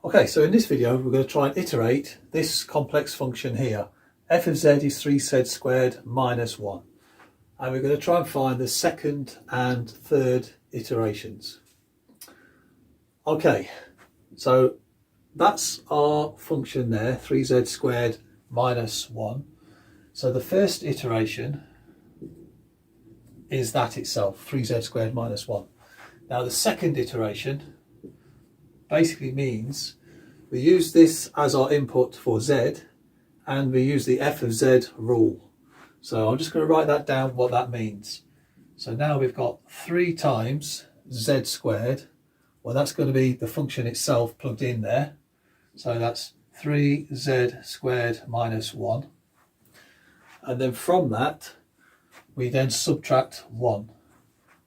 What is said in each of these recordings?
Okay, so in this video we're going to try and iterate this complex function here. F of z is 3z squared minus 1. And we're going to try and find the second and third iterations. Okay, so that's our function there, 3z squared minus 1. So the first iteration is that itself, 3z squared minus 1. Now the second iteration basically means we use this as our input for z, and we use the f of z rule. So I'm just going to write that down, what that means. So now we've got 3 times z squared. Well, that's going to be the function itself plugged in there. So that's 3z squared minus 1. And then from that, we then subtract 1.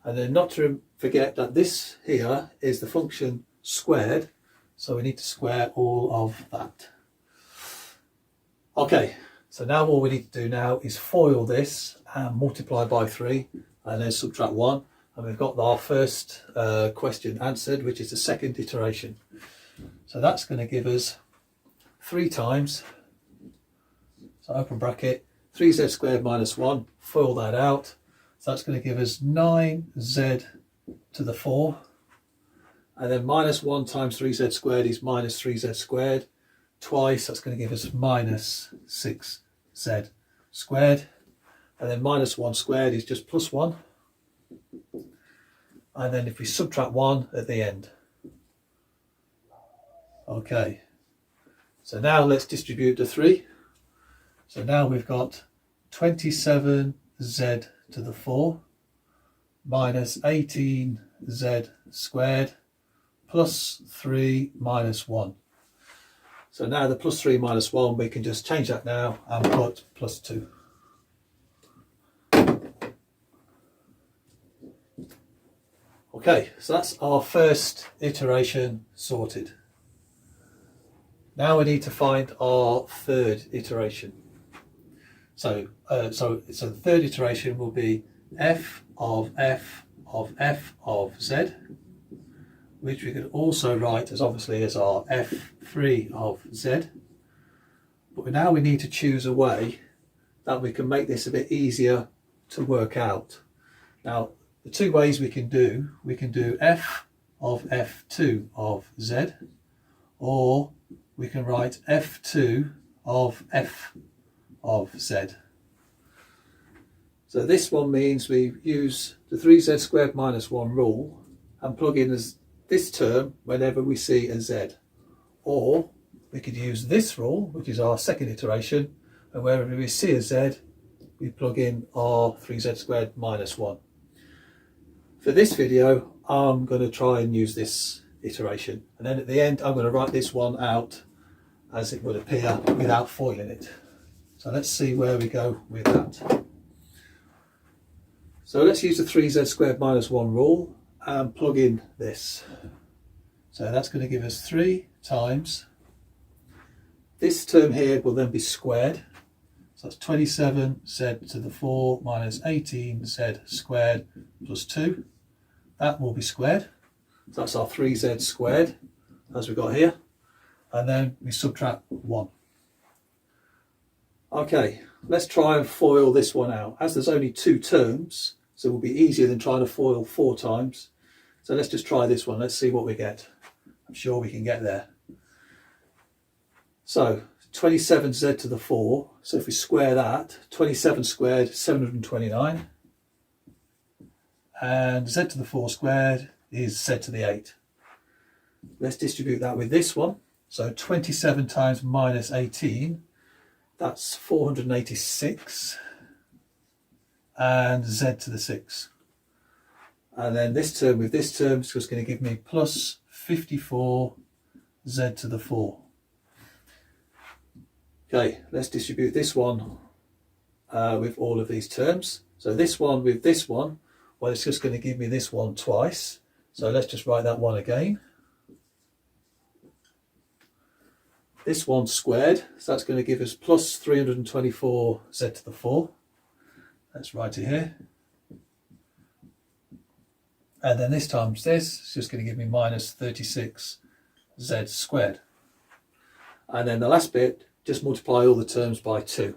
And then not to forget that this here is the function squared. So we need to square all of that. Okay, so now all we need to do now is FOIL this and multiply by 3 and then subtract 1. And we've got our first question answered, which is the second iteration. So that's going to give us 3 times, so open bracket, 3z squared minus 1, FOIL that out. So that's going to give us 9z to the 4. And then minus 1 times 3z squared is minus 3z squared. Twice, that's going to give us minus 6z squared. And then minus 1 squared is just plus 1. And then if we subtract 1 at the end. Okay, so now let's distribute the 3. So now we've got 27z to the 4 minus 18z squared plus 3 minus 1. So now the plus 3 minus 1, we can just change that now and put plus 2. Okay, so that's our first iteration sorted. Now we need to find our third iteration. So the third iteration will be f of z, which we could also write as obviously as our f3 of z. But now we need to choose a way that we can make this a bit easier to work out. Now the 2 ways we can do f of f2 of z, or we can write f2 of f of z. So this one means we use the 3z squared minus 1 rule and plug in as this term whenever we see a z. Or we could use this rule, which is our second iteration, and wherever we see a z, we plug in our 3z squared minus 1. For this video, I'm going to try and use this iteration, and then at the end I'm going to write this one out as it would appear without foiling it. So let's see where we go with that. So let's use the 3z squared minus 1 rule and plug in this. So that's going to give us 3 times. This term here will then be squared. So that's 27z to the 4 minus 18z squared plus 2. That will be squared. So that's our 3z squared, as we've got here. And then we subtract 1. Okay, let's try and FOIL this one out. As there's only 2 terms, so it will be easier than trying to FOIL 4 times. So let's just try this one. Let's see what we get. I'm sure we can get there. So 27z to the 4. So if we square that, 27 squared, 729. And z to the 4 squared is z to the 8. Let's distribute that with this one. So 27 times minus 18, that's 486. And z to the 6. And then this term with this term is just going to give me plus 54 z to the 4. Okay, let's distribute this one with all of these terms. So this one with this one, well, it's just going to give me this one twice. So let's just write that one again. This one squared, so that's going to give us plus 324 z to the 4. Let's write it here. And then this times this is just going to give me minus 36 z squared. And then the last bit, just multiply all the terms by 2.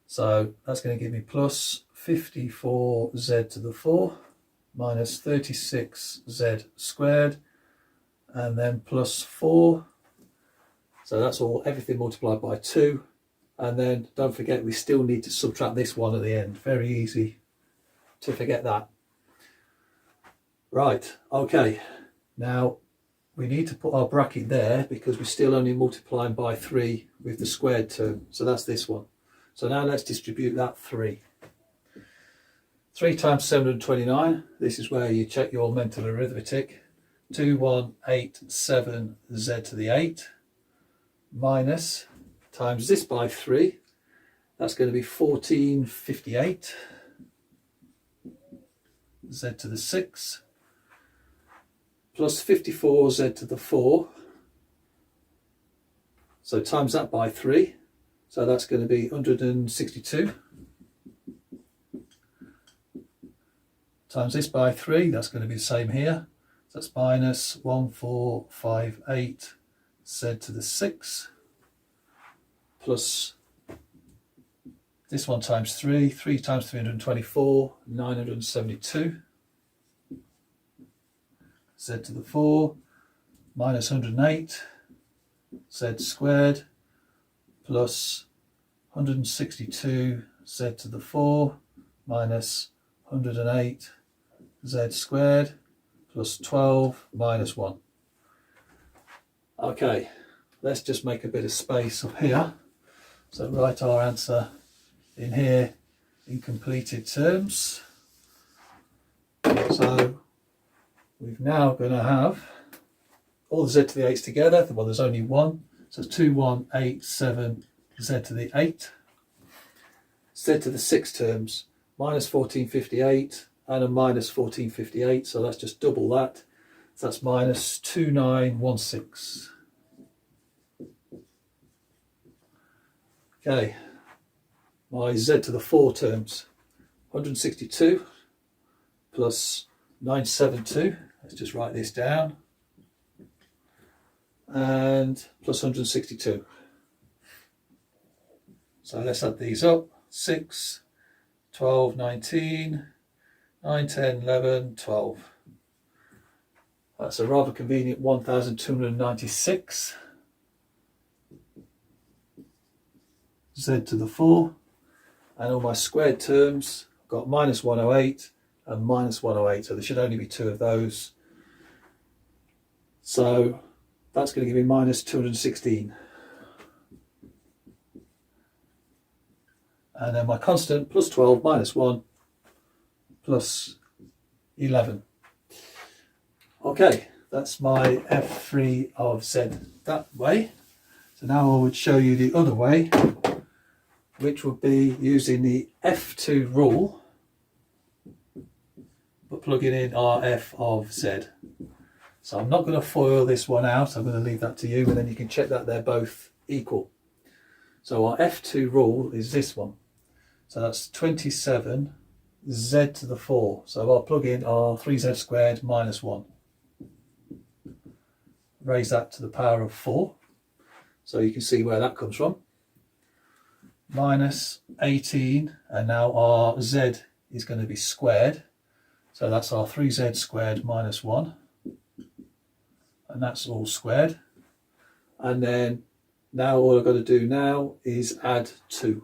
So that's going to give me plus 54z to the 4 minus 36z squared, and then plus 4. So that's all, everything multiplied by 2. And then don't forget, we still need to subtract this one at the end. Very easy to forget that. Right, okay. Now we need to put our bracket there because we're still only multiplying by 3 with the squared term. So that's this one. So now let's distribute that 3. 3 times 729, this is where you check your mental arithmetic. 2187z to the 8 minus, times this by 3, that's going to be 1458 z to the 6 plus 54z to the 4, so times that by 3, so that's going to be 162 times this by 3, that's going to be the same here, so that's minus 1458 z to the 6 plus this one times 3, 3 times 324, 972 z to the 4 minus 108 z squared plus 162 z to the 4 minus 108 z squared plus 12 minus 1. Okay, let's just make a bit of space up here. So write our answer in here in completed terms. So we've now going to have all the z to the 8's together. Well, there's only one. So 2187 z to the 8. Z to the 6 terms, minus 1458 and a minus 1458. So let's just double that. So that's minus 2916. Okay, my z to the 4 terms, 162 plus 972, let's just write this down, and plus 162. So let's add these up, 6, 12, 19, 9, 10, 11, 12. That's a rather convenient 1296. Z to the 4, and all my squared terms, I've got minus 108 and minus 108, so there should only be 2 of those. So that's going to give me minus 216. And then my constant, plus 12 minus 1 plus 11. Okay, that's my F3 of Z that way. So now I would show you the other way, which would be using the F2 rule, but plugging in our F of Z. So I'm not going to FOIL this one out, I'm going to leave that to you, and then you can check that they're both equal. So our F2 rule is this one. So that's 27 z to the 4. So I'll plug in our 3z squared minus 1. Raise that to the power of 4. So you can see where that comes from. Minus 18, and now our z is going to be squared. So that's our 3z squared minus 1. And that's all squared. And then now all I've got to do now is add 2.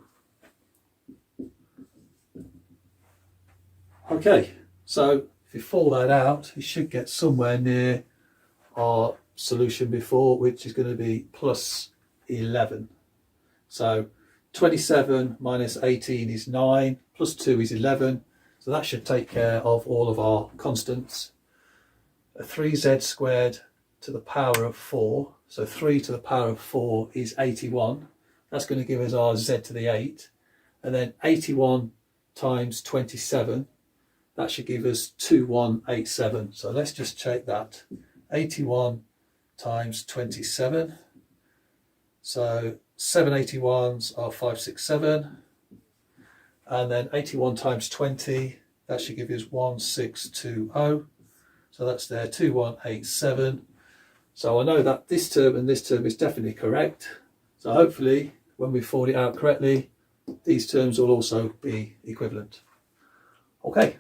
Okay, so if you fall that out, you should get somewhere near our solution before, which is going to be plus 11. So 27 minus 18 is 9, plus 2 is 11. So that should take care of all of our constants. A 3z squared to the power of 4. So 3 to the power of 4 is 81. That's going to give us our z to the 8. And then 81 times 27. That should give us 2187. So let's just check that. 81 times 27. So 781s are 567. And then 81 times 20, that should give us 1620. So that's there, 2187. So I know that this term and this term is definitely correct. So hopefully when we formed it out correctly, these terms will also be equivalent. Okay.